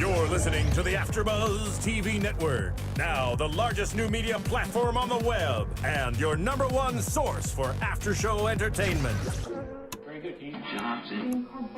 You're listening to the Afterbuzz TV Network, now the largest new media platform on the web, and your number one source for after-show entertainment. Very good, Dean. Johnson. From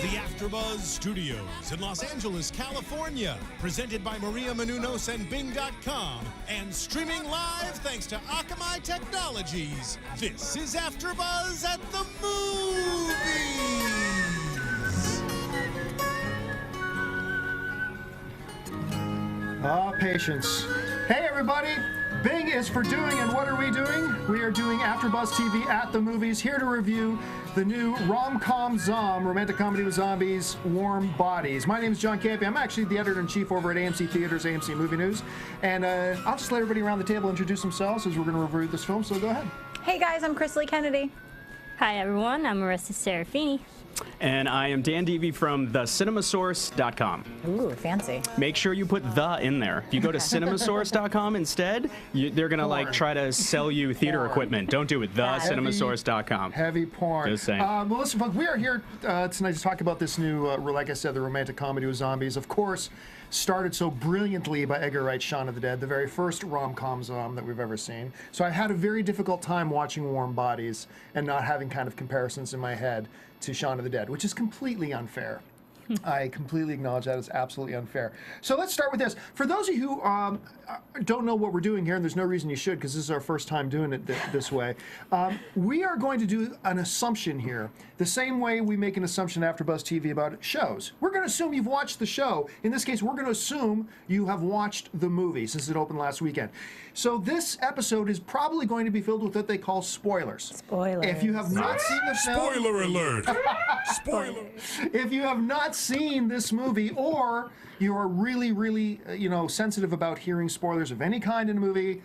the Afterbuzz Studios in Los Angeles, California, presented by Maria Menounos and Bing.com, and streaming live thanks to Akamai Technologies. This is Afterbuzz at the Movies. Patience. Hey, everybody. Bing is for doing, and what are we doing? We are doing Afterbuzz TV at the Movies, here to review the new rom-com romantic comedy with zombies, Warm Bodies. My name is John Campea. I'm actually the editor-in-chief over at AMC Theaters, AMC Movie News, and I'll just let everybody around the table introduce themselves as we're going to review this film, so go ahead. Hey guys, I'm Chris Lee Kennedy. Hi everyone, I'm Marissa Serafini. And I am Dan Devey from thecinnamasource.com. Ooh, fancy. Make sure you put the in there. If you go to cinemasource.com instead, they're going to like try to sell you theater equipment. Don't do it. Thecinnamasource.com. Heavy porn. Just saying. Well, listen, folks, we are here tonight to talk about this new, like I said, the romantic comedy with zombies. Of course, started so brilliantly by Edgar Wright's Shaun of the Dead, the very first rom-com that we've ever seen. So I had a very difficult time watching Warm Bodies and not having kind of comparisons in my head to Shaun of the Dead, which is completely unfair. I completely acknowledge that is absolutely unfair. So let's start with this. For those of you who don't know what we're doing here, and there's no reason you should because this is our first time doing it this way, we are going to do an assumption here, the same way we make an assumption after Buzz TV about shows. We're going to assume you've watched the show. In this case, we're going to assume you have watched the movie since it opened last weekend. So this episode is probably going to be filled with what they call spoilers. Spoilers. If you have not seen the film... Spoiler alert! Spoiler! If you have not seen this movie, or you are really, really, sensitive about hearing spoilers of any kind in a movie,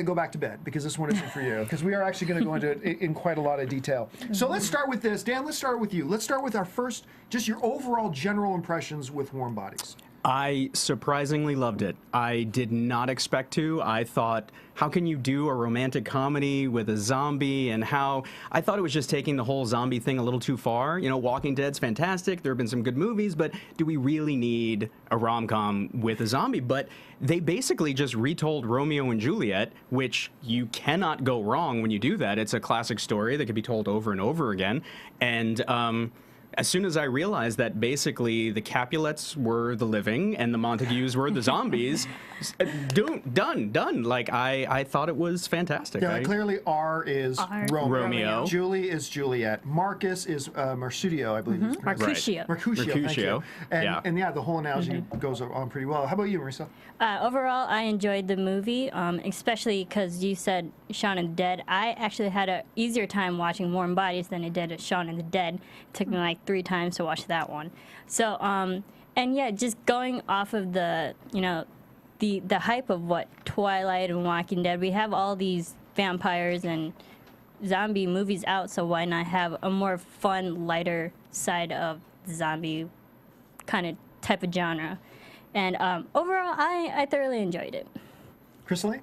go back to bed, because this one isn't for you. Because we are actually going to go into it in quite a lot of detail. So let's start with this. Dan, let's start with you. Let's start with our first, just your overall general impressions with Warm Bodies. I surprisingly loved it. I did not expect to. I thought, how can you do a romantic comedy with a zombie? And I thought it was just taking the whole zombie thing a little too far. You know, Walking Dead's fantastic. There have been some good movies, but do we really need a rom-com with a zombie? But they basically just retold Romeo and Juliet, which you cannot go wrong when you do that. It's a classic story that can be told over and over again. And, as soon as I realized that basically the Capulets were the living and the Montagues were the zombies, done. Like, I thought it was fantastic. Yeah, clearly R is Romeo. Julie is Juliet. Marcus is Mercutio, I believe. Mercutio. Mercutio, thank you. And yeah. The whole analogy goes on pretty well. How about you, Marissa? Overall, I enjoyed the movie, especially because you said Shaun of the Dead. I actually had an easier time watching Warm Bodies than I did Shaun of the Dead. It took me like 3 times to watch that one. So, and yeah, just going off of the hype of what Twilight and Walking Dead, we have all these vampires and zombie movies out, so why not have a more fun, lighter side of the zombie kind of type of genre? And overall, I thoroughly enjoyed it. Crystal?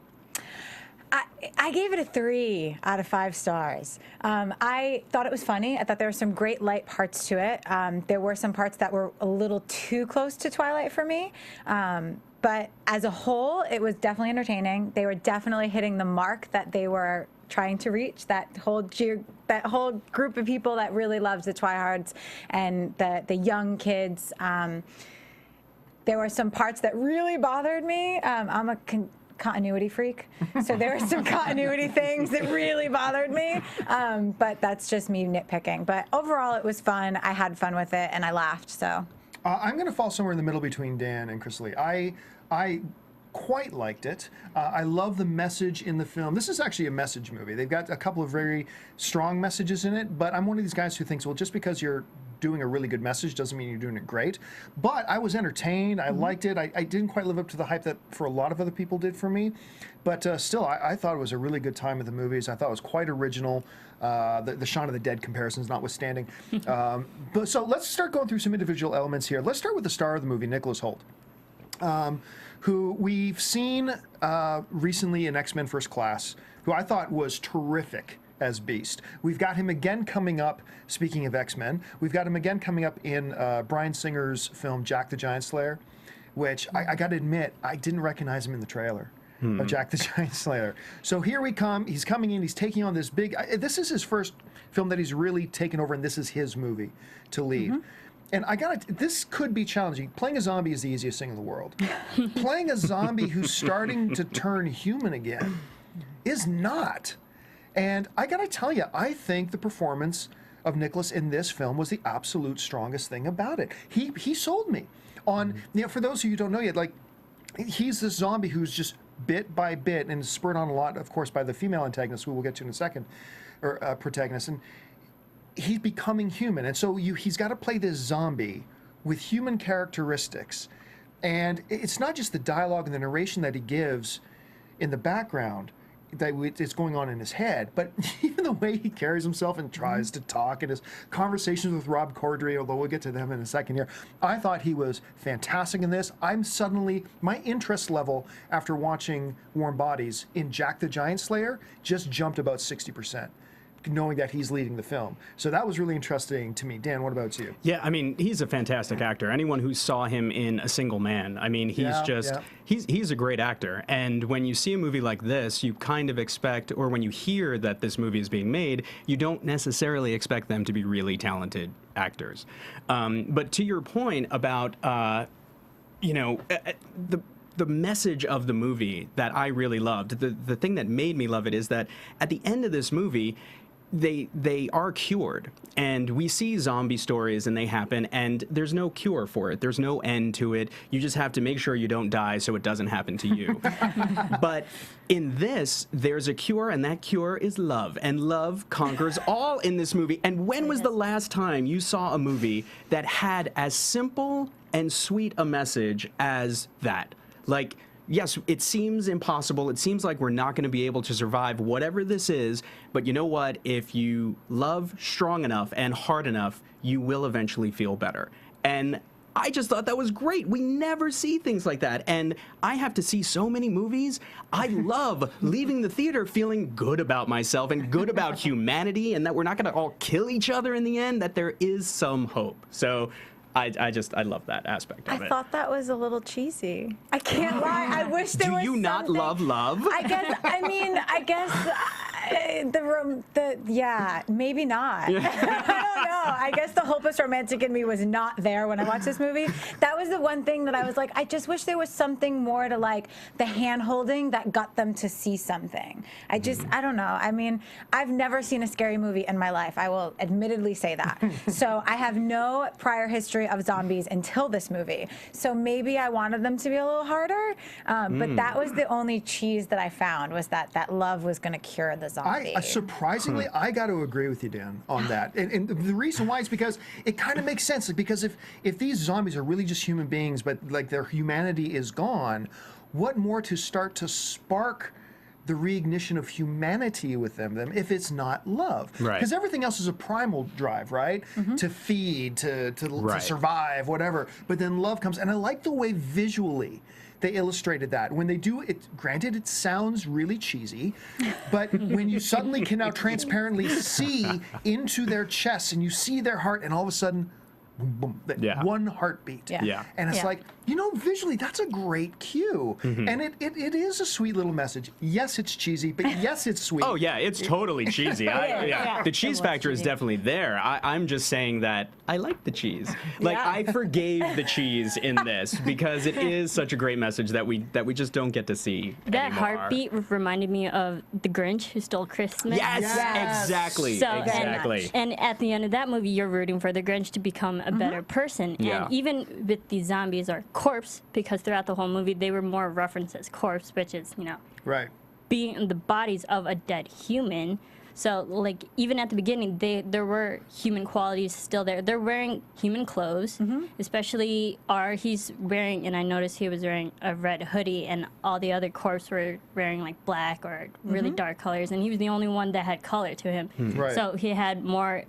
I gave it a 3 out of 5 stars. I thought it was funny. I thought there were some great light parts to it. There were some parts that were a little too close to Twilight for me. But as a whole, it was definitely entertaining. They were definitely hitting the mark that they were trying to reach, that whole group of people that really loves the Twihards and the young kids. There were some parts that really bothered me. I'm a continuity freak, so there were some continuity things that really bothered me, but that's just me nitpicking. But overall, it was fun. I had fun with it, and I laughed. So I'm going to fall somewhere in the middle between Dan and Chris Lee. I quite liked it. I love the message in the film. This is actually a message movie. They've got a couple of very strong messages in it, but I'm one of these guys who thinks, well, just because you're doing a really good message doesn't mean you're doing it great. But I was entertained. I liked it. I didn't quite live up to the hype that for a lot of other people did for me. But still, I thought it was a really good time at the movies. I thought it was quite original. The Shaun of the Dead comparisons notwithstanding. So let's start going through some individual elements here. Let's start with the star of the movie, Nicholas Hoult. who we've seen recently in X-Men First Class, who I thought was terrific as Beast. We've got him again coming up, speaking of X-Men, we've got him again coming up in Bryan Singer's film Jack the Giant Slayer, which I got to admit, I didn't recognize him in the trailer. Of Jack the Giant Slayer. So here we come. He's coming in. He's taking on this big. This is his first film that he's really taken over, and this is his movie to lead. And this could be challenging. Playing a zombie is the easiest thing in the world. Playing a zombie who's starting to turn human again is not. And I gotta tell you, I think the performance of Nicholas in this film was the absolute strongest thing about it. He sold me on. For those of you who don't know yet, like he's this zombie who's just bit by bit, and spurred on a lot, of course, by the female antagonist, who we'll get to in a second, or protagonist, and he's becoming human. And so he's got to play this zombie with human characteristics. And it's not just the dialogue and the narration that he gives in the background that it's going on in his head, but even the way he carries himself and tries to talk, and his conversations with Rob Corddry, although we'll get to them in a second here. I thought he was fantastic in this. My interest level after watching Warm Bodies in Jack the Giant Slayer just jumped about 60%. Knowing that he's leading the film. So that was really interesting to me. Dan, what about you? Yeah, I mean, he's a fantastic actor. Anyone who saw him in A Single Man, I mean, he's a great actor. And when you see a movie like this, you kind of expect, or when you hear that this movie is being made, you don't necessarily expect them to be really talented actors. But to your point about, the message of the movie that I really loved, the thing that made me love it is that at the end of this movie, they are cured, and we see zombie stories and they happen, and there's no cure for it. There's no end to it. You just have to make sure you don't die so it doesn't happen to you. But in this, there's a cure, and that cure is love, and love conquers all in this movie. And when was the last time you saw a movie that had as simple and sweet a message as that? Like, yes, it seems impossible. It seems like we're not going to be able to survive whatever this is. But you know what? If you love strong enough and hard enough, you will eventually feel better. And I just thought that was great. We never see things like that. And I have to see so many movies. I love leaving the theater feeling good about myself and good about humanity, and that we're not going to all kill each other in the end, that there is some hope. So I love that aspect of it. I thought that was a little cheesy. I can't lie. I wish there was Do you not something. love love? I guess, yeah, maybe not. I don't know. I guess the hopeless romantic in me was not there when I watched this movie. That was the one thing that I was like, I just wish there was something more to like the hand holding that got them to see something. I don't know. I mean, I've never seen a scary movie in my life. I will admittedly say that. So I have no prior history of zombies until this movie. So maybe I wanted them to be a little harder. But that was the only cheese that I found, was that love was going to cure the zombie. Surprisingly, I got to agree with you, Dan, on that. And the reason why is because it kind of makes sense. Because if these zombies are really just human beings, but like their humanity is gone, what more to start to spark the reignition of humanity with them if it's not love? Right. Because everything else is a primal drive, right? To feed, to survive, whatever. But then love comes, and I like the way visually they illustrated that. When they do it, granted, it sounds really cheesy, but when you suddenly can now transparently see into their chests, and you see their heart, and all of a sudden, boom, boom, one heartbeat. Yeah. And it's like, visually, that's a great cue. And it is a sweet little message. Yes, it's cheesy, but yes, it's sweet. Oh, yeah, it's totally cheesy. The cheese factor is definitely there. I'm just saying that I like the cheese. Like, I forgave the cheese in this because it is such a great message that we just don't get to see That anymore. heartbeat reminded me of The Grinch Who Stole Christmas. Yes. Exactly. So, exactly. And at the end of that movie, you're rooting for the Grinch to become a better person. Yeah. And even with these zombies or corpse, because throughout the whole movie they were more referenced as corpse, which is, Right. being in the bodies of a dead human. So, like, even at the beginning, there were human qualities still there. They're wearing human clothes, especially he's wearing, and I noticed he was wearing a red hoodie, and all the other corpses were wearing, like, black or really dark colors, and he was the only one that had color to him. Right. So he had more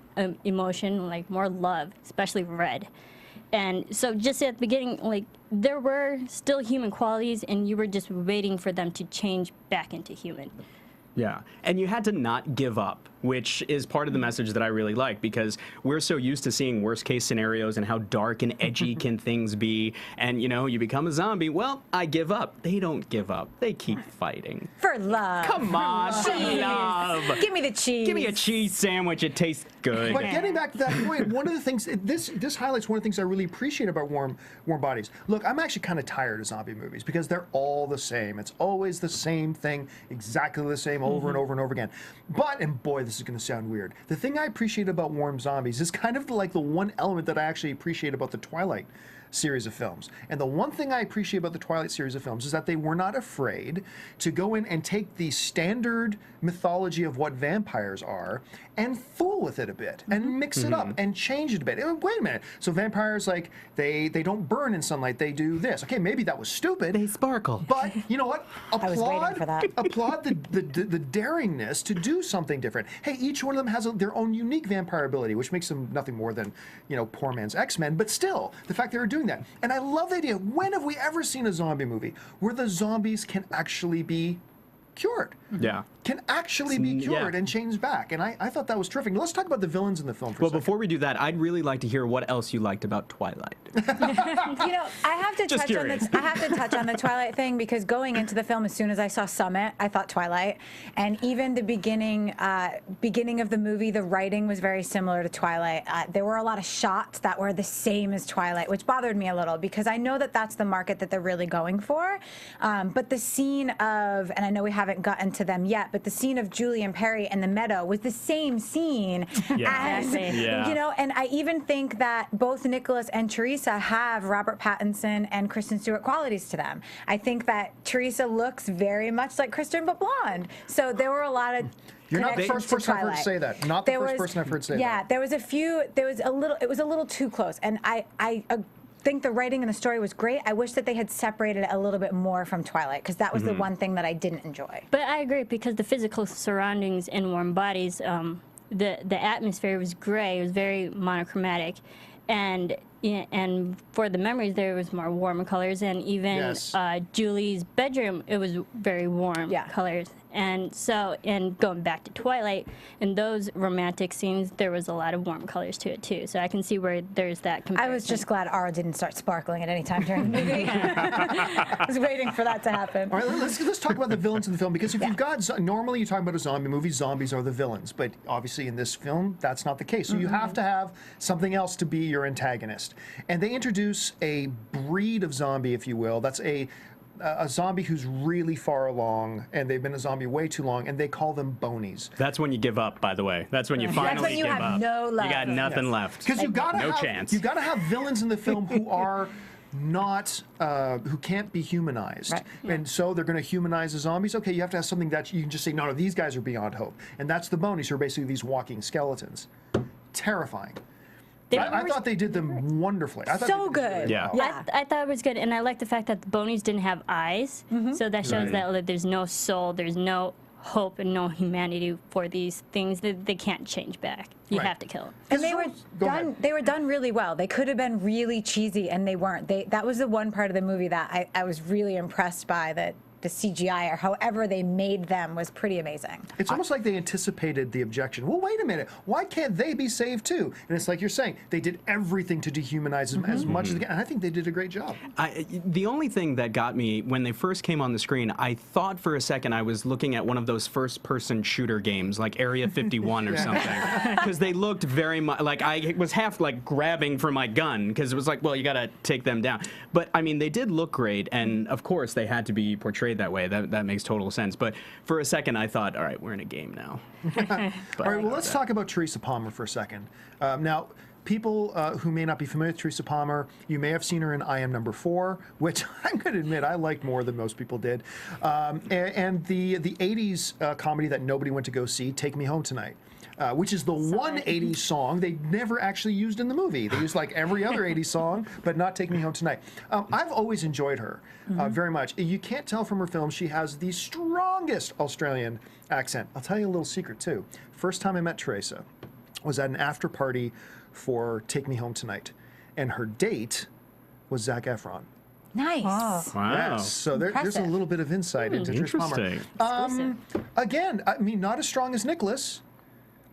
emotion, like, more love, especially red. And so just at the beginning, like, there were still human qualities, and you were just waiting for them to change back into human. Yeah, and you had to not give up, which is part of the message that I really like, because we're so used to seeing worst case scenarios and how dark and edgy can things be. And, you know, you become a zombie. Well, I give up. They don't give up. They keep fighting. For love. Come on, for love. Give me the cheese. Give me a cheese sandwich. It tastes good. But getting back to that point, one of the things this highlights one of the things I really appreciate about Warm Bodies. Look, I'm actually kind of tired of zombie movies because they're all the same. It's always the same thing, exactly the same over and over and over again. But, and boy, this is going to sound weird. The thing I appreciate about Warm Zombies is kind of like the one element that I actually appreciate about the Twilight series of films. And the one thing I appreciate about the Twilight series of films is that they were not afraid to go in and take the standard mythology of what vampires are and fool with it a bit and mix it up and change it a bit. And wait a minute. So vampires, like, they don't burn in sunlight. They do this. Okay, maybe that was stupid. They sparkle. But you know what? I was waiting for that. Applaud the daringness to do something different. Hey, each one of them has their own unique vampire ability, which makes them nothing more than, you know, poor man's X-Men. But still, the fact they were doing that. And I love the idea. When have we ever seen a zombie movie where the zombies can actually be cured? Yeah. Can actually be cured and changed back. And I thought that was terrific. Now, let's talk about the villains in the film for a Well, second. before we do that, I'd really like to hear what else you liked about Twilight. You know, I have to Just touch on curious. this. I have to touch on the Twilight thing because going into the film, as soon as I saw Summit, I thought Twilight, and even the beginning of the movie, the writing was very similar to Twilight. There were a lot of shots that were the same as Twilight, which bothered me a little because I know that that's the market that they're really going for. But the scene of, and I know we haven't gotten to them yet, but the scene of Julie and Perry and the meadow was the same scene as, you know, and I even think that both Nicholas and Teresa have Robert Pattinson and Kristen Stewart qualities to them. I think that Teresa looks very much like Kristen but blonde. So there were a lot of You're not the connections first to person I've heard Twilight. say that. Not the first person I've heard say that. Yeah, there was a few. There was a little. It was a little too close, and I think the writing and the story was great. I wish that they had separated it a little bit more from Twilight because that was the one thing that I didn't enjoy. But I agree because the physical surroundings in Warm Bodies, the atmosphere was gray. It was very monochromatic, and for the memories there was more warm colors, and even Julie's bedroom, it was very warm colors. And so, and going back to Twilight, in those romantic scenes, there was a lot of warm colors to it too. So I can see where there's that comparison. I was just glad Ara didn't start sparkling at any time during the movie. I was waiting for that to happen. All right, let's talk about the villains in the film, because if you've got, normally you talk about a zombie movie, zombies are the villains, but obviously in this film, that's not the case. So you have to have something else to be your antagonist. And they introduce a breed of zombie, if you will, that's a zombie who's really far along, and they've been a zombie way too long, and they call them bonies. That's when you give up, by the way. That's when you finally That's when you give have up. no love. You got nothing left. Because you gotta no have, chance. you gotta have villains in the film who are not who can't be humanized, Right. and so they're going to humanize the zombies. Okay, you have to have something that you can just say, no, these guys are beyond hope, and that's the bonies, who are basically these walking skeletons. Terrifying. I thought they did them wonderfully. I thought So they did good. really Yeah. well. I thought it was good, and I like the fact that the bonies didn't have eyes, so that shows that like, there's no soul, there's no hope and no humanity for these things that they can't change back. You Right. have to kill them. And they were Go done. ahead. They were done really well. They could have been really cheesy, and they weren't. That was the one part of the movie that I was really impressed by. That the CGI or however they made them was pretty amazing. It's almost like they anticipated the objection. Well, wait a minute. Why can't they be saved too? And it's like you're saying, they did everything to dehumanize them as much as they can. And I think they did a great job. The only thing that got me when they first came on the screen, I thought for a second I was looking at one of those first-person shooter games, like Area 51 or something, because they looked very much like I was half like grabbing for my gun because it was like, well, you got to take them down. But I mean, they did look great, and of course they had to be portrayed that way. That makes total sense. But for a second, I thought, all right, we're in a game now. All right, well, let's talk about Teresa Palmer for a second. Now, people who may not be familiar with Teresa Palmer, you may have seen her in I Am Number 4, which I'm going to admit I liked more than most people did. And the 80s comedy that nobody went to go see, Take Me Home Tonight. Which is the one 80s song they never actually used in the movie. They used like every other 80s song, but not Take Me Home Tonight. I've always enjoyed her very much. You can't tell from her film, she has the strongest Australian accent. I'll tell you a little secret too. First time I met Teresa was at an after party for Take Me Home Tonight. and her date was Zac Efron. Nice. Wow. Yes. So there's a Impressive. little bit of insight into Trish Palmer. Interesting. Again, I mean, not as strong as Nicholas.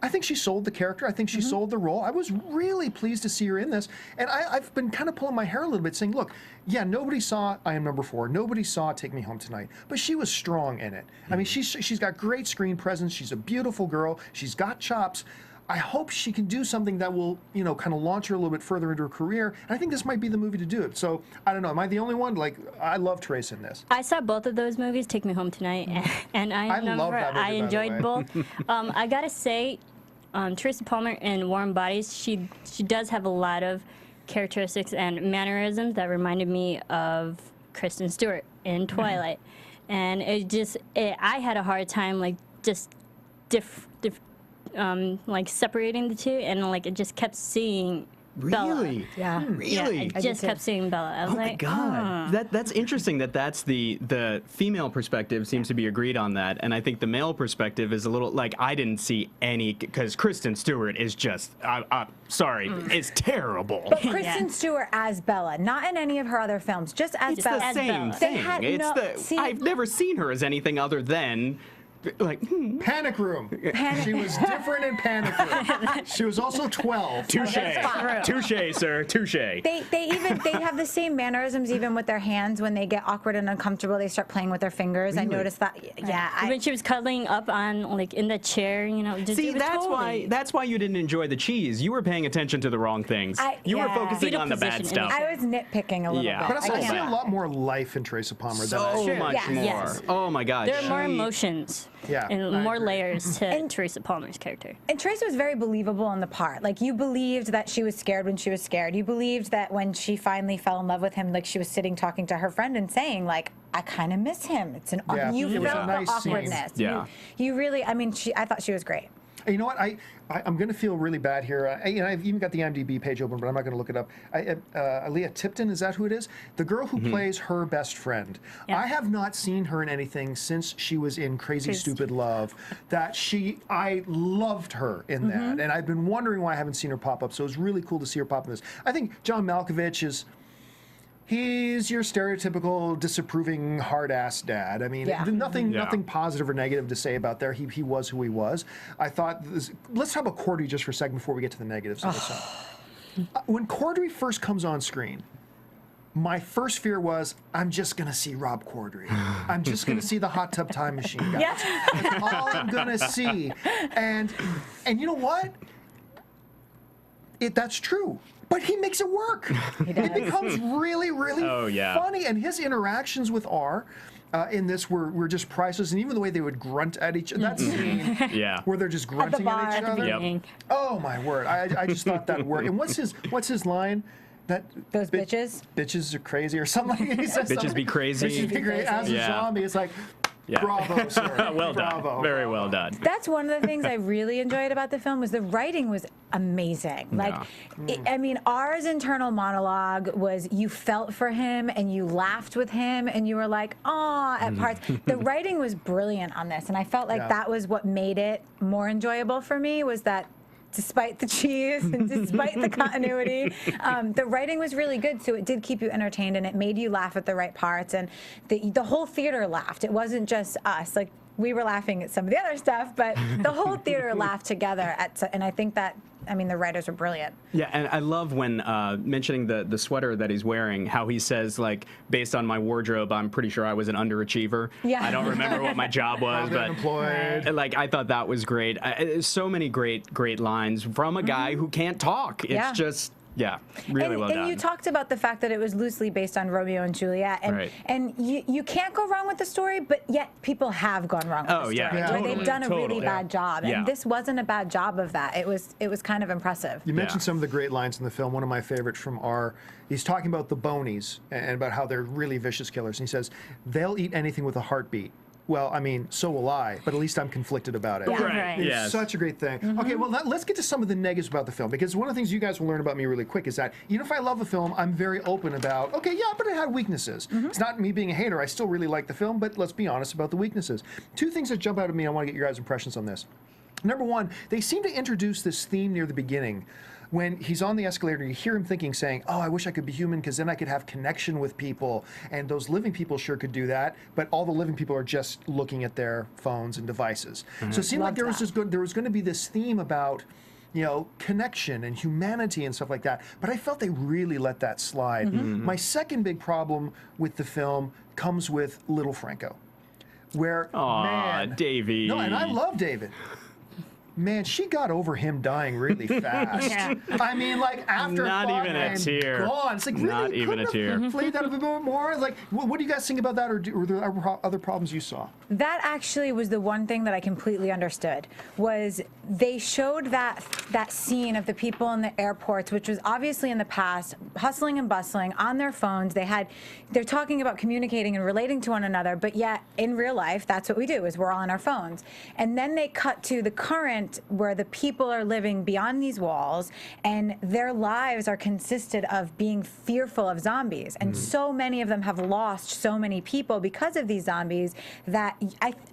I think she sold the character. I think she sold the role. I was really pleased to see her in this. And I've been kind of pulling my hair a little bit saying, look, yeah, nobody saw I Am Number 4. Nobody saw Take Me Home Tonight. But she was strong in it. I mean, she's got great screen presence. She's a beautiful girl. She's got chops. I hope she can do something that will, kind of launch her a little bit further into her career. And I think this might be the movie to do it. So, I don't know. Am I the only one? Like, I love Trace in this. I saw both of those movies, Take Me Home Tonight, and I love that movie, I by the enjoyed way. both. I gotta say, Tracy Palmer in Warm Bodies, she does have a lot of characteristics and mannerisms that reminded me of Kristen Stewart in Twilight, and I had a hard time like separating the two, and like it just kept seeing Bella. Really? Yeah. Really? I just kept seeing Bella. I was Oh my like, God, that's interesting. That's the female perspective seems to be agreed on that, and I think the male perspective is a little like I didn't see any because Kristen Stewart is just sorry, is terrible. But Kristen Stewart as Bella, not in any of her other films, just as It's Bella. the same They thing. had It's I've never seen her as anything other than like Panic Room. She was different in Panic Room. She was also 12. touche, sir, touche. They have the same mannerisms even with their hands when they get awkward and uncomfortable. They start playing with their fingers. Really? I noticed that. Yeah. when she was cuddling up on like in the chair, just See, it was that's why you didn't enjoy the cheese. You were paying attention to the wrong things. You were focusing Fetal on the bad position stuff. I was nitpicking a little Yeah. bit. But I see can't a lot more life in Tracy Palmer than I So much Yes. more. Yes. Oh my God. There are more she- emotions Yeah, and I more agree. layers to Teresa Palmer's character. And Trace was very believable in the part. Like, you believed that she was scared when she was scared. You believed that when she finally fell in love with him, like, she was sitting talking to her friend and saying, like, I kind of miss him. It's an Yeah, you it was a felt nice the scene. awkwardness. Yeah. You really, I mean, I thought she was great. And you know what? I'm going to feel really bad here. I've even got the IMDb page open, but I'm not going to look it up. Aaliyah Tipton, is that who it is? The girl who plays her best friend. Yeah. I have not seen her in anything since she was in Crazy Stupid Love. I loved her in that, and I've been wondering why I haven't seen her pop up. So it was really cool to see her pop in this. I think John Malkovich he's your stereotypical disapproving hard-ass dad. I mean, Yeah. nothing positive or negative to say about there. He was who he was. I thought, let's talk about Corddry just for a second before we get to the negatives of this film. When Corddry first comes on screen, my first fear was, I'm just going to see Rob Corddry. I'm just going to see the Hot Tub Time Machine guy. That's all I'm going to see. And you know what? That's true. But he makes it work. It becomes really, really funny. And his interactions with R in this were just priceless. And even the way they would grunt at each other. That scene where they're just grunting bar, at each at the other. beginning. Oh, my word. I just thought that worked. And what's his line? Those bitches? Bitches are crazy or something. He says Bitches something. be crazy. Bitches be crazy. As a zombie, it's like, bravo, sir. Well Bravo. done. Very well done. That's one of the things I really enjoyed about the film was the writing was amazing. Like, I mean, R's internal monologue was you felt for him and you laughed with him and you were like, aw, at parts. The writing was brilliant on this, and I felt like that was what made it more enjoyable for me was that despite the cheese and despite the continuity, the writing was really good, so it did keep you entertained and it made you laugh at the right parts, and the whole theater laughed. It wasn't just us. Like, we were laughing at some of the other stuff, but the whole theater laughed together and I think that, I mean, the writers were brilliant. Yeah, and I love when mentioning the sweater that he's wearing, how he says, like, based on my wardrobe, I'm pretty sure I was an underachiever. Yeah. I don't remember what my job was, but Unemployed. like, I thought that was great. So many great lines from a guy who can't talk. It's just, really well done. And you talked about the fact that it was loosely based on Romeo and Juliet, and Right. and you can't go wrong with the story, but yet people have gone wrong with the story. Yeah, Where they've done a really bad job, Yeah. and this wasn't a bad job of that. It was kind of impressive. You mentioned some of the great lines in the film. One of my favorites from R, he's talking about the Bonies and about how they're really vicious killers. And he says, they'll eat anything with a heartbeat. Well, I mean, so will I, but at least I'm conflicted about it. Yeah. Right. It's Yes. such a great thing. Okay, well, let's get to some of the negatives about the film, because one of the things you guys will learn about me really quick is that even if I love a film, I'm very open about, okay, yeah, but it had weaknesses. It's not me being a hater. I still really like the film, but let's be honest about the weaknesses. Two things that jump out at me, I want to get your guys' impressions on this. Number one, they seem to introduce this theme near the beginning when he's on the escalator, you hear him thinking, saying, "Oh, I wish I could be human because then I could have connection with people." And those living people sure could do that, but all the living people are just looking at their phones and devices. So it seemed like there was going to be this theme about, you know, connection and humanity and stuff like that. But I felt they really let that slide. My second big problem with the film comes with Little Franco, where man, Davey. no, and I love David. Man, she got over him dying really fast. I mean, like after Not fought even a and tear. gone. It's like really Not even a couldn't have tear. played that a bit more. Like, what do you guys think about that, or were there other problems you saw? That actually was the one thing that I completely understood, was they showed that scene of the people in the airports, which was obviously in the past, hustling and bustling on their phones. They're talking about communicating and relating to one another, but yet in real life, that's what we do, is we're all on our phones. And then they cut to the current, where the people are living beyond these walls and their lives are consisted of being fearful of zombies. And so many of them have lost so many people because of these zombies that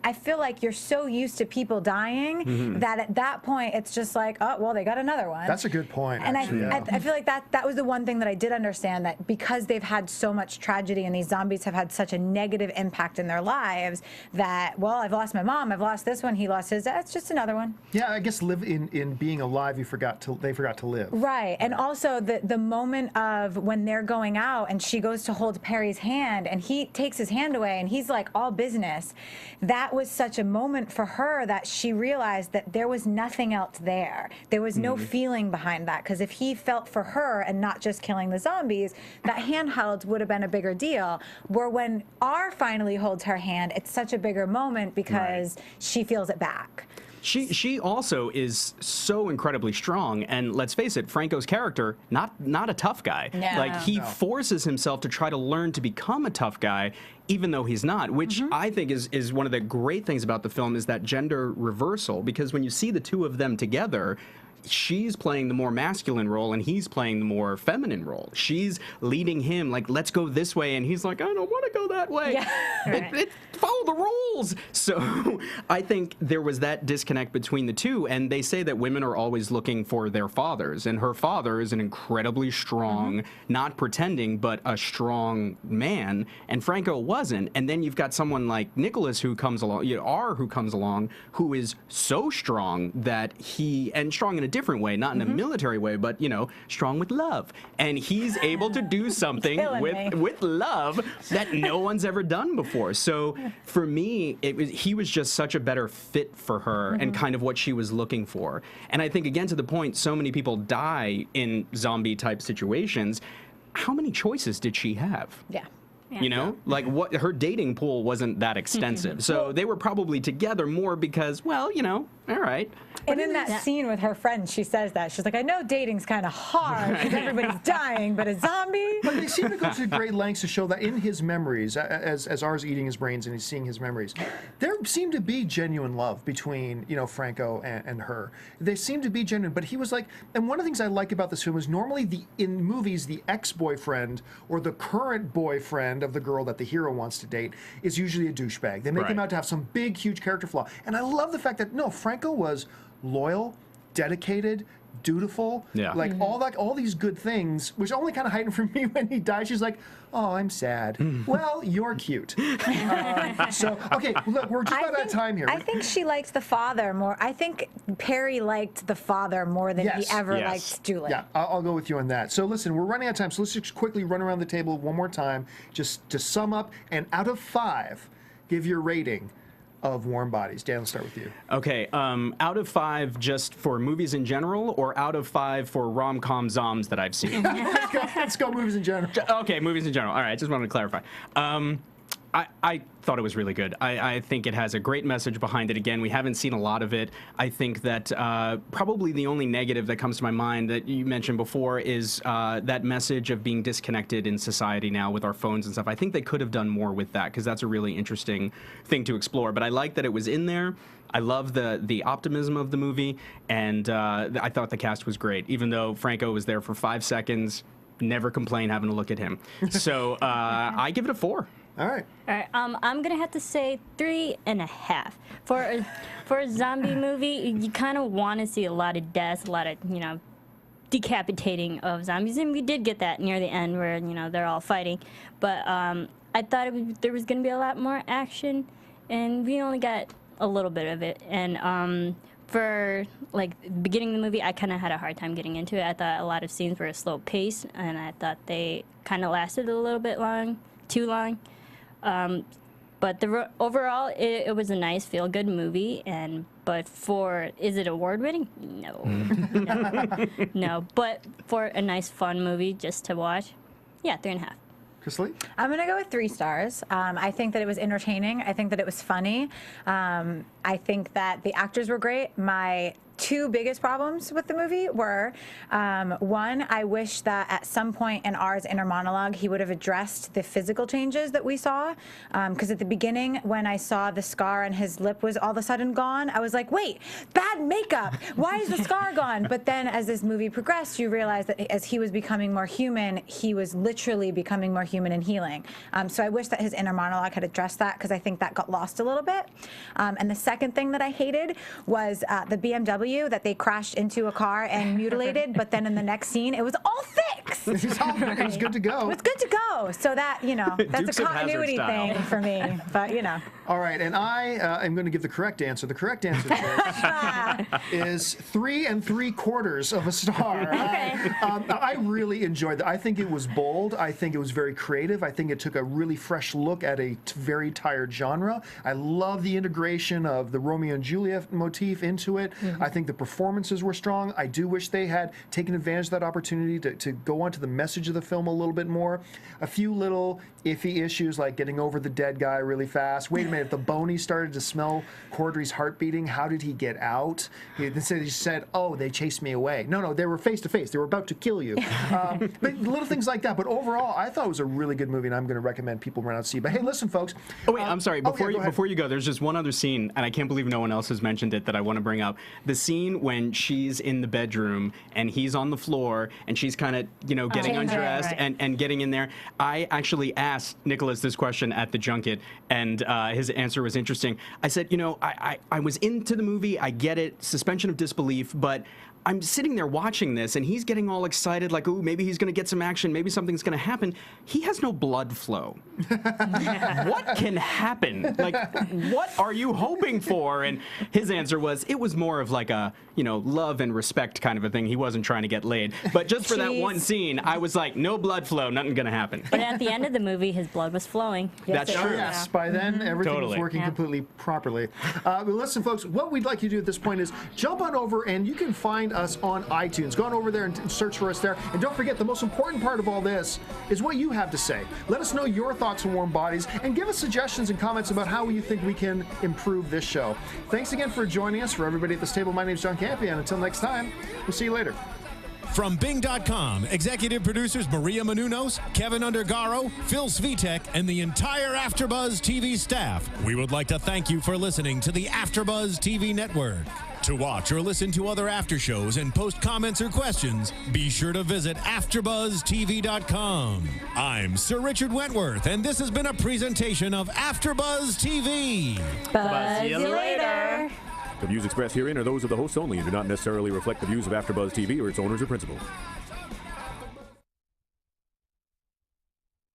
I feel like you're so used to people dying that at that point it's just like, oh, well, they got another one. That's a good point. And actually, I feel like that was the one thing that I did understand, that because they've had so much tragedy and these zombies have had such a negative impact in their lives, that, well, I've lost my mom, I've lost this one, he lost his, it's just another one. Yeah, I guess in being alive, they forgot to live. Right, and also the moment of when they're going out and she goes to hold Perry's hand and he takes his hand away and he's like all business. That was such a moment for her that she realized that there was nothing else there. There was no feeling behind that, because if he felt for her and not just killing the zombies, that handheld would have been a bigger deal. Where when R finally holds her hand, it's such a bigger moment because she feels it back. She also is so incredibly strong, and let's face it, Franco's character, not a tough guy. No. Like, he forces himself to try to learn to become a tough guy, even though he's not, which I think is one of the great things about the film, is that gender reversal, because when you see the two of them together, she's playing the more masculine role and he's playing the more feminine role. She's leading him, like, let's go this way, and he's like, I don't want to go that way. Yeah. Follow the rules. So I think there was that disconnect between the two, and they say that women are always looking for their fathers, and her father is an incredibly strong, not pretending, but a strong man, and Franco wasn't. And then you've got someone like Nicholas who comes along, who comes along, who is so strong that and strong in a different way, not in a military way, but, strong with love. And he's able to do something with love that no one's ever done before. So for me, he was just such a better fit for her and kind of what she was looking for. And I think, again, to the point, so many people die in zombie type situations. How many choices did she have? Yeah. Like, what, her dating pool wasn't that extensive. So they were probably together more because, well, all right. And in that scene with her friend, she says that. She's like, I know dating's kind of hard because everybody's dying, but a zombie? But they seem to go to great lengths to show that in his memories, as R's eating his brains and he's seeing his memories, there seemed to be genuine love between, Franco and her. They seemed to be genuine, but he was like, and one of the things I like about this film is normally in movies, the ex-boyfriend or the current boyfriend of the girl that the hero wants to date is usually a douchebag. They make him out to have some big, huge character flaw. And I love the fact that, no, Franco was loyal, dedicated, dutiful, like all these good things, which only kind of heightened for me when he died. She's like, oh, I'm sad. Well, you're cute. So, okay, look, we're just about out of time here. I think she liked the father more. I think Perry liked the father more than he ever liked Julie. Yeah, I'll go with you on that. So listen, we're running out of time, so let's just quickly run around the table one more time, just to sum up, and out of 5, give your rating of Warm Bodies. Dan, let's start with you. Okay, out of 5 just for movies in general, or out of 5 for rom-com zoms that I've seen? Let's go movies in general. Okay, movies in general. All right, just wanted to clarify. I thought it was really good. I think it has a great message behind it. Again, we haven't seen a lot of it. I think that probably the only negative that comes to my mind that you mentioned before is that message of being disconnected in society now with our phones and stuff. I think they could have done more with that, because that's a really interesting thing to explore. But I like that it was in there. I love the optimism of the movie, and I thought the cast was great. Even though Franco was there for 5 seconds, never complain having to look at him. So I give it a 4. All right. I'm gonna have to say 3.5. For a zombie movie, you kind of want to see a lot of deaths, a lot of decapitating of zombies, and we did get that near the end where they're all fighting. But I thought there was going to be a lot more action, and we only got a little bit of it. And for like the beginning of the movie, I kind of had a hard time getting into it. I thought a lot of scenes were a slow pace, and I thought they kind of lasted a little bit too long. But overall, it was a nice, feel-good movie. But is it award-winning? No. No. But for a nice, fun movie just to watch, yeah, 3.5. Chrisley? I'm going to go with 3 stars. I think that it was entertaining. I think that it was funny. I think that the actors were great. My 2 biggest problems with the movie were, one, I wish that at some point in R's inner monologue he would have addressed the physical changes that we saw. Because at the beginning, when I saw the scar and his lip was all of a sudden gone, I was like, wait, bad makeup. Why is the scar gone? But then as this movie progressed, you realize that as he was becoming more human, he was literally becoming more human and healing. So I wish that his inner monologue had addressed that, because I think that got lost a little bit. And the second thing that I hated was the BMW that they crashed into a car and mutilated, but then in the next scene, it was all fixed. It was good to go. It was good to go. So that, that's Dukes a of Hazzard continuity style. thing for me. But, All right, and I am going to give the correct answer. The correct answer to this is 3 3/4 of a star. Okay. I really enjoyed that. I think it was bold. I think it was very creative. I think it took a really fresh look at a very tired genre. I love the integration of the Romeo and Juliet motif into it. I think the performances were strong. I do wish they had taken advantage of that opportunity to go on to the message of the film a little bit more. A few little iffy issues like getting over the dead guy really fast. Wait a minute, the Boney started to smell Corddry's heart beating. How did he get out? He said, oh, they chased me away. No, they were face to face. They were about to kill you. But little things like that. But overall, I thought it was a really good movie, and I'm going to recommend people run out and see. But hey, listen, folks. Oh, wait, I'm sorry. Before you go, there's just one other scene, and I can't believe no one else has mentioned it, that I want to bring up. The scene when she's in the bedroom and he's on the floor and she's kind of, getting undressed and getting in there. I actually asked Nicholas this question at the junket, and his answer was interesting. I said, I was into the movie. I get it, suspension of disbelief, but I'm sitting there watching this, and he's getting all excited, like, ooh, maybe he's going to get some action, maybe something's going to happen. He has no blood flow. What can happen? Like, what are you hoping for? And his answer was, it was more of like a, love and respect kind of a thing. He wasn't trying to get laid. But just for that one scene, I was like, no blood flow, nothing going to happen. But at the end of the movie, his blood was flowing. That's true. Yes, by then, everything was working completely properly. But listen, folks, what we'd like you to do at this point is jump on over, and you can find us on iTunes. Go on over there and search for us there. And don't forget, the most important part of all this is what you have to say. Let us know your thoughts on Warm Bodies, and give us suggestions and comments about how you think we can improve this show. Thanks again for joining us. For everybody at this table, my name is John Campea, and until next time, we'll see you later. From Bing.com, executive producers Maria Menounos, Kevin Undergaro, Phil Svitek, and the entire Afterbuzz TV staff, we would like to thank you for listening to the Afterbuzz TV network. To watch or listen to other after shows and post comments or questions, be sure to visit AfterbuzzTV.com. I'm Sir Richard Wentworth, and this has been a presentation of Afterbuzz TV. Buzz you later. The views expressed herein are those of the hosts only and do not necessarily reflect the views of AfterBuzz TV or its owners or principals.